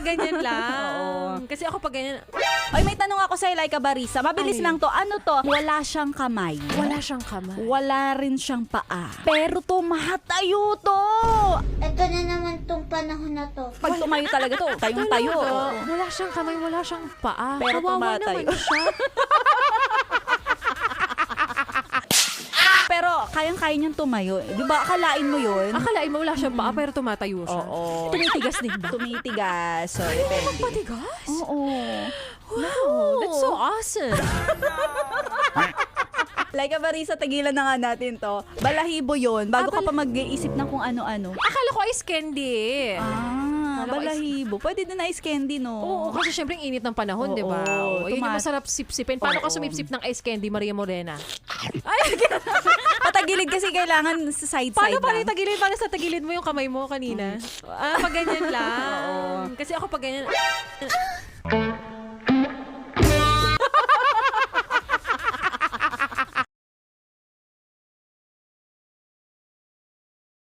ganyan lang. Oo. Kasi ako pag ganyan, Ay, may tanong ako sa'yo, Laika Barisa. Mabilis Ay. lang to. Ano to? Wala siyang kamay. wala siyang kamay. Wala rin siyang paa. Pero tumatayo to. Ito na naman tong panahon na to. Pag tumayo talaga to, tayong-tayo. Talaga? Oo. Wala siyang kamay, wala siyang paa. Pero Kawawa tumatayo. naman siya. Pero kayang-kaya niyang tumayo. Di ba, akalain mo yun? Akalain mo wala siyang paa, pero tumatayo siya. Oo. Tumitigas din ba? Tumitigas. So, depende. Patigas? Oo. Wow, that's so awesome. Laika Barisa, tagilan na nga natin to. Balahibo yun, bago ka pa mag-iisip ng kung ano-ano. Akala ko ice candy. Akala ko Balahibo. Pwede din na ice candy, no? Oo, kasi syempre ang init ng panahon, di ba? Oo, Yun yung tumat- masarap sipsipin. Paano ka Oo. sumipsip ng ice candy, Maria Morena? Patagilid kasi kailangan sa side-side Paano pa lang. tagilid? Paano sa tagilid mo yung kamay mo kanina? Pag ganyan lang. Kasi ako pag ganyan,